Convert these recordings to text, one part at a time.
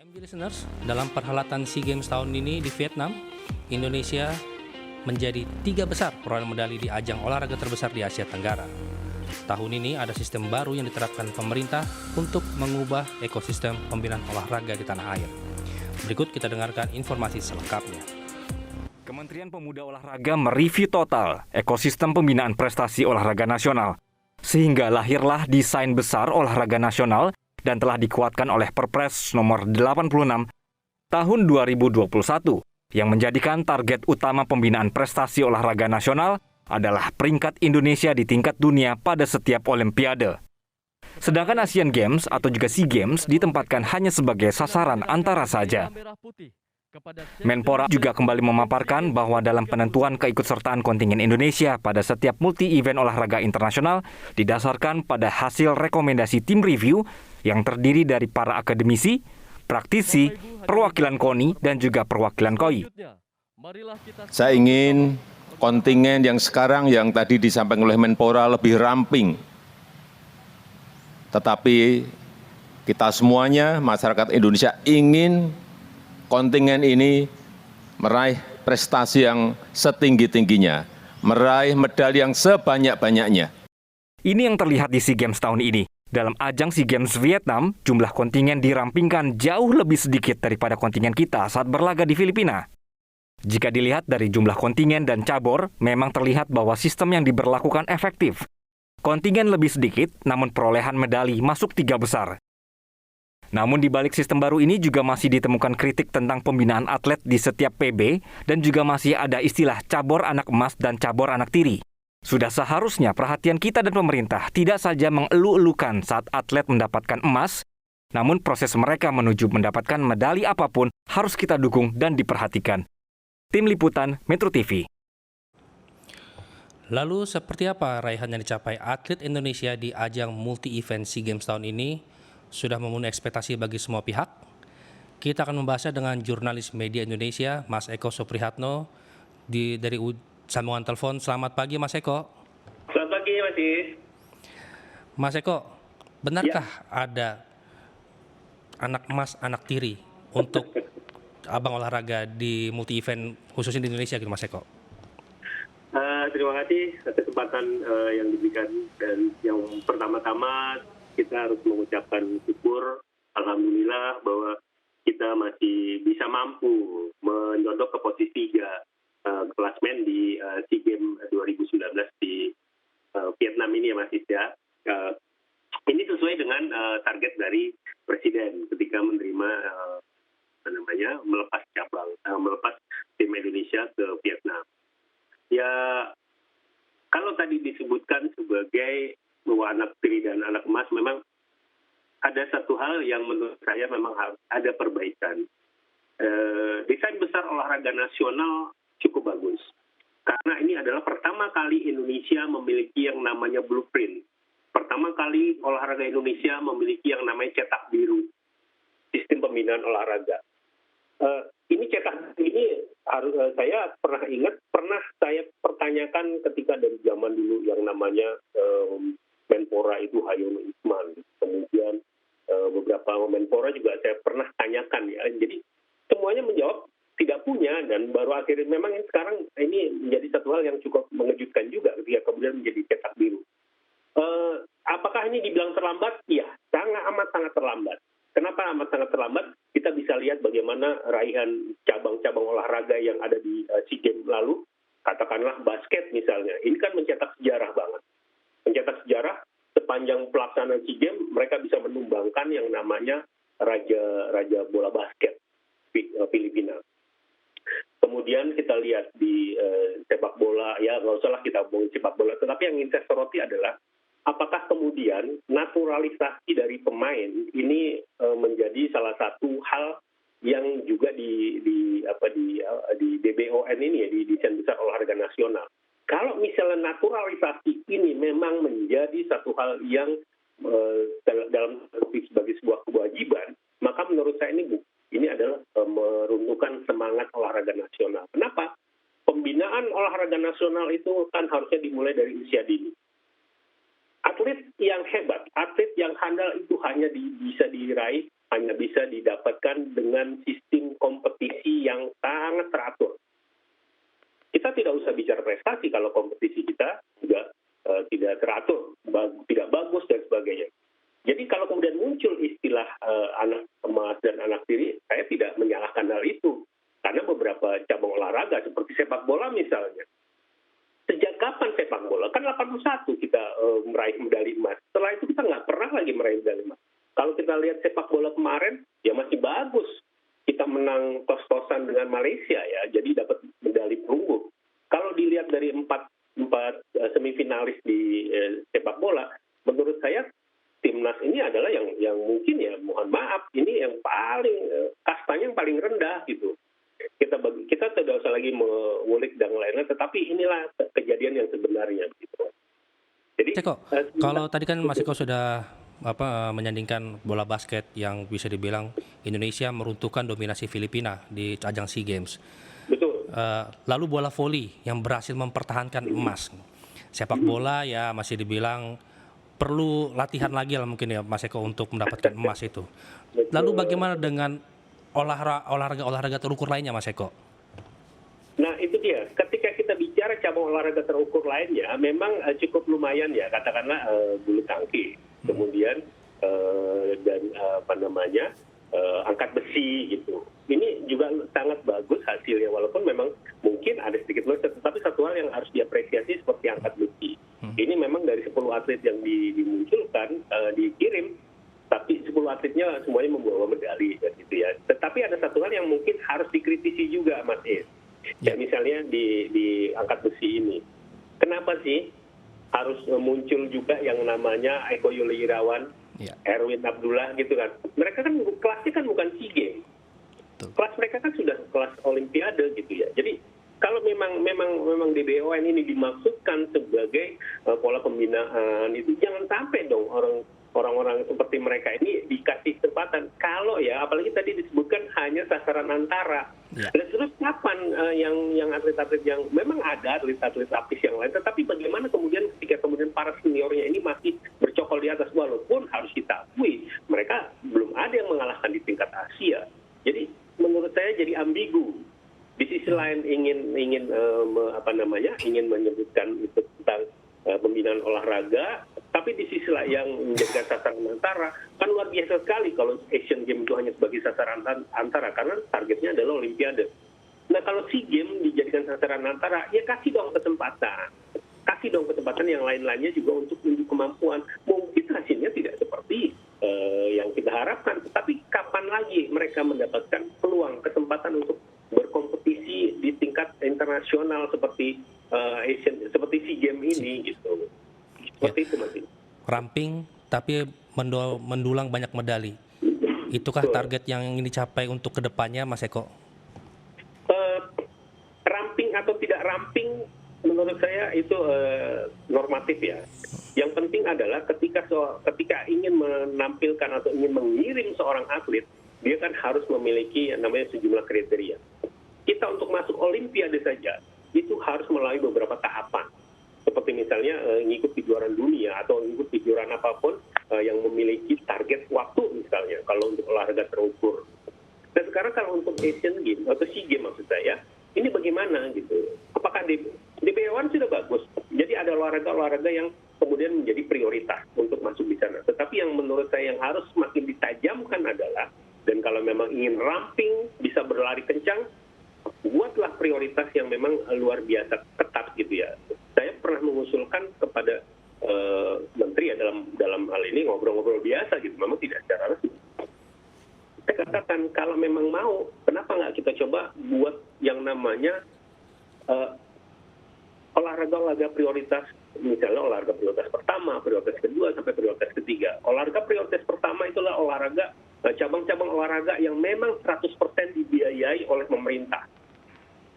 MG Listeners, dalam perhelatan SEA Games tahun ini di Vietnam, Indonesia menjadi 3 besar perolehan medali di ajang olahraga terbesar di Asia Tenggara. Tahun ini ada sistem baru yang diterapkan pemerintah untuk mengubah ekosistem pembinaan olahraga di tanah air. Berikut kita dengarkan informasi selengkapnya. Kementerian Pemuda Olahraga mereview total ekosistem pembinaan prestasi olahraga nasional, sehingga lahirlah desain besar olahraga nasional dan telah dikuatkan oleh Perpres nomor 86 tahun 2021 yang menjadikan target utama pembinaan prestasi olahraga nasional adalah peringkat Indonesia di tingkat dunia pada setiap Olimpiade. Sedangkan Asian Games atau juga SEA Games ditempatkan hanya sebagai sasaran antara saja. Menpora juga kembali memaparkan bahwa dalam penentuan keikutsertaan kontingen Indonesia pada setiap multi-event olahraga internasional didasarkan pada hasil rekomendasi tim review yang terdiri dari para akademisi, praktisi, perwakilan KONI, dan juga perwakilan KOI. Saya ingin kontingen yang sekarang yang tadi disampaikan oleh Menpora lebih ramping. Tetapi kita semuanya, masyarakat Indonesia ingin kontingen ini meraih prestasi yang setinggi-tingginya, meraih medali yang sebanyak-banyaknya. Ini yang terlihat di SEA Games tahun ini. Dalam ajang SEA Games Vietnam, jumlah kontingen dirampingkan jauh lebih sedikit daripada kontingen kita saat berlaga di Filipina. Jika dilihat dari jumlah kontingen dan cabur, memang terlihat bahwa sistem yang diberlakukan efektif. Kontingen lebih sedikit, namun perolehan medali masuk 3 besar. Namun di balik sistem baru ini juga masih ditemukan kritik tentang pembinaan atlet di setiap PB dan juga masih ada istilah cabur anak emas dan cabur anak tiri. Sudah seharusnya perhatian kita dan pemerintah tidak saja mengeluh-elukan saat atlet mendapatkan emas, namun proses mereka menuju mendapatkan medali apapun harus kita dukung dan diperhatikan. Tim Liputan Metro TV. Lalu seperti apa raihan yang dicapai atlet Indonesia di ajang multi-event SEA Games tahun ini? Sudah memenuhi ekspektasi bagi semua pihak? Kita akan membahasnya dengan jurnalis media Indonesia, Mas Eko Suprihatno, dari sambungan telepon. Selamat pagi, Mas Eko. Selamat pagi, Mas Is. Mas Eko, benarkah ada anak emas, anak tiri untuk abang olahraga di multi-event khususnya di Indonesia gitu, Mas Eko? Terima kasih atas kesempatan yang diberikan, dan yang pertama-tama kita harus mengucapkan syukur, alhamdulillah bahwa kita masih bisa mampu menyodok ke posisi 3 klasmen di SEA Games 2019 di Vietnam ini ya Mas Is ya. Ini sesuai dengan target dari Presiden ketika menerima melepas tim Indonesia ke Vietnam. Ya, kalau tadi disebutkan sebagai bahwa anak tiri dan anak emas, memang ada satu hal yang menurut saya memang harus ada perbaikan. Desain besar olahraga nasional cukup bagus, karena ini adalah pertama kali Indonesia memiliki yang namanya blueprint. Pertama kali olahraga Indonesia memiliki yang namanya cetak biru, sistem pembinaan olahraga. Ini cetak ini saya pernah saya pertanyakan ketika dari zaman dulu yang namanya Menpora itu Hayono Isman, kemudian beberapa Menpora juga saya pernah tanyakan ya. Jadi semuanya menjawab tidak punya, dan baru akhirnya memang sekarang ini menjadi satu hal yang cukup mengejutkan juga ketika kemudian menjadi cetak biru. Apakah ini dibilang terlambat? Iya, sangat terlambat. Kenapa amat sangat terlambat? Kita bisa lihat bagaimana raihan cabang-cabang olahraga yang ada di SEA Games lalu, katakanlah basket misalnya, ini kan mencetak sejarah banget. Mencetak sejarah sepanjang pelaksanaan SEA Games, mereka bisa menumbangkan yang namanya raja bola basket Filipina. Kemudian kita lihat di sepak bola, ya nggak usah lah kita ngomongin sepak bola, tetapi yang ingin saya soroti adalah apakah kemudian naturalisasi dari pemain ini menjadi salah satu hal yang juga di DBON ini ya, di Desain Besar Olahraga Nasional. Kalau misalnya naturalisasi ini memang menjadi satu hal yang dalam sebagai sebuah kewajiban, maka menurut saya ini adalah meruntuhkan semangat olahraga nasional. Kenapa? Pembinaan olahraga nasional itu kan harusnya dimulai dari usia dini. Atlet yang hebat, atlet yang handal itu hanya bisa diraih hanya bisa didapatkan dengan sistem kompetisi yang sangat teratur. Kita tidak usah bicara prestasi kalau kompetisi kita juga tidak teratur, tidak bagus dan sebagainya. Jadi kalau kemudian muncul istilah anak emas dan anak tiri, saya tidak menyalahkan hal itu. Karena beberapa cabang olahraga seperti sepak bola misalnya. Sejak kapan sepak bola? Kan 81 kita meraih medali emas. Setelah itu kita nggak pernah lagi meraih medali emas. Kalau kita lihat sepak bola kemarin, ya masih bagus. Kita menang kos-kosan dengan Malaysia ya, jadi dapat medali perunggu. Kalau dilihat dari empat semifinalis di sepak bola, menurut saya timnas ini adalah yang mungkin ya mohon maaf ini yang paling kastanya yang paling rendah gitu. Kita tidak usah lagi mengulik dan lain-lain, tetapi inilah kejadian yang sebenarnya gitu. Jadi kalau tadi kan Mas Eko sudah menyandingkan bola basket yang bisa dibilang Indonesia meruntuhkan dominasi Filipina di ajang SEA Games. Betul. Lalu bola voli yang berhasil mempertahankan emas. Sepak bola ya masih dibilang perlu latihan lagi lah mungkin ya Mas Eko untuk mendapatkan emas itu. Lalu bagaimana dengan olahraga terukur lainnya Mas Eko? Nah itu dia, ketika kita bicara cabang olahraga terukur lainnya memang cukup lumayan ya, katakanlah bulu tangkis, kemudian dan angkat besi gitu. Ini juga sangat bagus hasilnya, walaupun memang mungkin ada sedikit meleset, tetapi satu hal yang harus diapresiasi seperti angkat besi. Ini memang dari 10 atlet yang dimunculkan, dikirim, tapi 10 atletnya semuanya membawa medali gitu ya. Tetapi ada satu hal yang mungkin harus dikritisi juga Mas Is. Ya misalnya di angkat besi ini. Kenapa sih harus muncul juga yang namanya Eko Yuli Irawan, Erwin Abdullah gitu kan. Mereka kan kelasnya kan bukan SEA Games. Kelas mereka kan sudah kelas olimpiade gitu ya. Jadi kalau memang DBON ini dimaksudkan sebagai pola pembinaan itu jangan sampai dong orang-orang seperti mereka ini dikasih kesempatan. Kalau ya, apalagi tadi disebutkan hanya sasaran antara. Terus kapan yang atlet-atlet yang memang ada atlet-atlet lapis yang lain, tetapi bagaimana kemudian ketika kemudian para seniornya ini masih bercokol di atas, walaupun harus kita akui mereka belum ada yang mengalahkan di tingkat Asia. Jadi menurut saya jadi ambigu. Di sisi lain ingin menyebutkan itu tentang pembinaan olahraga, tapi di sisi lain yang menjadikan sasaran antara kan luar biasa sekali kalau Asian Games itu hanya sebagai sasaran antara karena targetnya adalah Olimpiade. Nah kalau SEA Games dijadikan sasaran antara, ya kasih dong kesempatan yang lain-lainnya juga untuk menunjuk kemampuan. Mungkin hasilnya tidak seperti yang kita harapkan, tetapi kapan lagi mereka mendapatkan peluang kesempatan untuk berkompetisi di tingkat internasional seperti seperti SEA Games ini gitu. Seperti itu Mas. Ramping tapi mendulang banyak medali. Itukah target yang ingin dicapai untuk kedepannya Mas Eko? Ramping atau tidak ramping menurut saya itu normatif ya. Yang penting adalah ketika ingin menampilkan atau ingin mengirim seorang atlet, dia kan harus memiliki yang namanya sejumlah kriteria. Kita untuk masuk Olimpiade saja itu harus melalui beberapa tahapan. Seperti misalnya ngikut kejuaraan dunia atau ngikut kejuaraan apapun yang memiliki target waktu misalnya kalau untuk olahraga terukur. Dan sekarang kalau untuk Asian Games atau SEA Games maksud saya, ini bagaimana gitu? Apakah DBON sudah bagus? Jadi ada olahraga-olahraga yang kemudian menjadi prioritas untuk masuk di sana. Tetapi yang menurut saya yang harus semakin ditajamkan adalah, dan kalau memang ingin ramping, bisa berlari kencang, buatlah prioritas yang memang luar biasa ketat gitu ya. Saya pernah mengusulkan kepada menteri ya dalam hal ini ngobrol-ngobrol biasa gitu, memang tidak secara resmi. Saya katakan kalau memang mau, kenapa nggak kita coba buat yang namanya olahraga prioritas, misalnya olahraga prioritas pertama, prioritas kedua, sampai prioritas ketiga. Olahraga prioritas pertama itulah olahraga, cabang-cabang olahraga yang memang 100% dibiayai oleh pemerintah.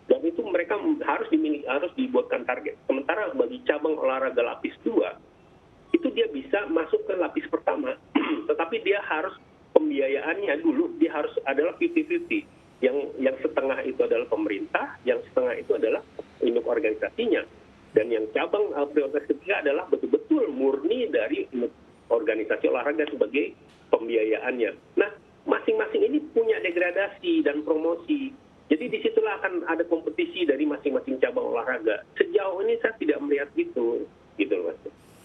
Dan itu mereka harus dibuatkan target. Sementara bagi cabang olahraga lapis 2, itu dia bisa masuk ke lapis pertama. Tetapi dia harus pembiayaannya dulu, dia harus adalah 50-50. Yang setengah itu adalah pemerintah, yang setengah itu adalah induk organisasinya. Dan yang cabang prioritas ketiga adalah betul-betul murni dari organisasi olahraga sebagai pembiayaannya. Nah, degradasi dan promosi. Jadi disitulah akan ada kompetisi dari masing-masing cabang olahraga. Sejauh ini saya tidak melihat gitu Mas.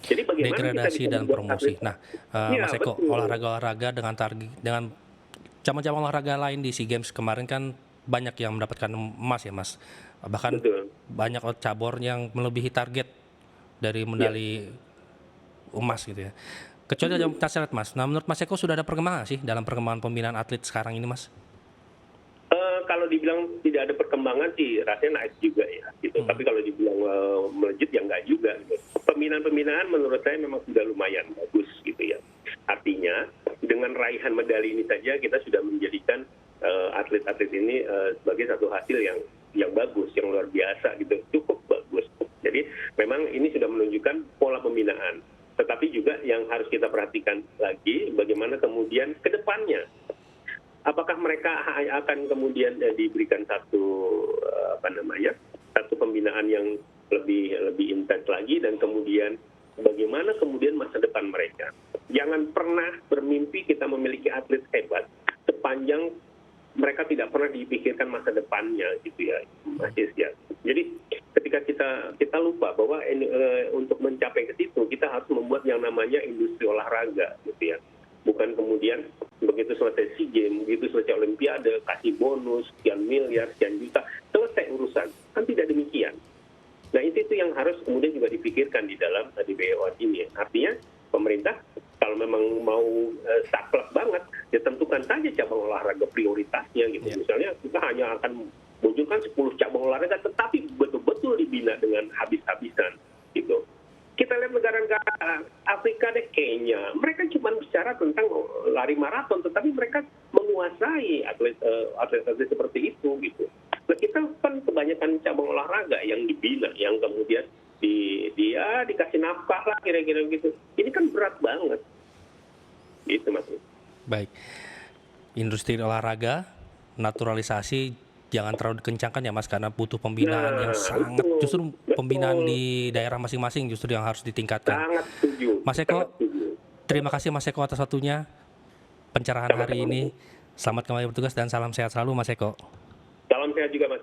Jadi bagaimana Degradasi kita bisa dan membuat promosi. atlet- Nah, Iya, Mas Eko, betul. olahraga-olahraga dengan cabang-cabang olahraga lain di SEA Games kemarin kan banyak yang mendapatkan emas ya, Mas. Bahkan Betul. banyak cabur yang melebihi target dari medali emas gitu ya. Kecuali dalam pencak silat, Mas. Nah, menurut Mas Eko sudah ada perkembangan sih dalam perkembangan pembinaan atlet sekarang ini, Mas? Kalau dibilang tidak ada perkembangan sih rasanya naik juga ya gitu. Tapi kalau dibilang melejit ya enggak juga gitu. Pembinaan menurut saya memang sudah lumayan bagus gitu ya. Artinya dengan raihan medali ini saja kita sudah menjadikan atlet-atlet ini sebagai satu hasil yang bagus, yang luar biasa gitu. Cukup bagus. Jadi memang ini sudah menunjukkan pola pembinaan. Tetapi juga yang harus kita perhatikan lagi bagaimana kemudian ke depannya. Apakah mereka akan kemudian diberikan satu pembinaan yang lebih intens lagi, dan kemudian bagaimana kemudian masa depan mereka. Jangan pernah bermimpi kita memiliki atlet hebat sepanjang mereka tidak pernah dipikirkan masa depannya gitu ya, Mas ya. Jadi ketika kita lupa bahwa untuk mencapai ke situ kita harus membuat yang namanya industri olahraga gitu ya. Bukan kemudian begitu selesai SEA Games, begitu selesai Olimpiade, kasih bonus, sekian miliar, sekian juta, selesai urusan. Kan tidak demikian. Nah itu yang harus kemudian juga dipikirkan di dalam DBE ini. Artinya pemerintah kalau memang mau saklek banget, ya tentukan saja cabang olahraga prioritasnya gitu. Misalnya kita hanya akan munculkan 10 cabang olahraga, tetapi betul-betul dibina dengan habis-habisan gitu. Kita lihat negara-negara Afrika deh, Kenya, mereka cuma bicara tentang lari maraton, tetapi mereka menguasai atlet seperti itu gitu. Nah kita kan kebanyakan cabang olahraga yang dibina, yang kemudian dia dikasih nafkah lah kira-kira gitu. Ini kan berat banget, gitu Mas. Baik. Industri olahraga, naturalisasi jangan terlalu dikencangkan ya Mas, karena butuh pembinaan yang sangat, justru pembinaan di daerah masing-masing justru yang harus ditingkatkan. Sangat setuju. Mas Eko, terima kasih Mas Eko atas waktunya, pencerahan hari ini. Selamat kembali bertugas dan salam sehat selalu Mas Eko. Salam sehat juga Mas.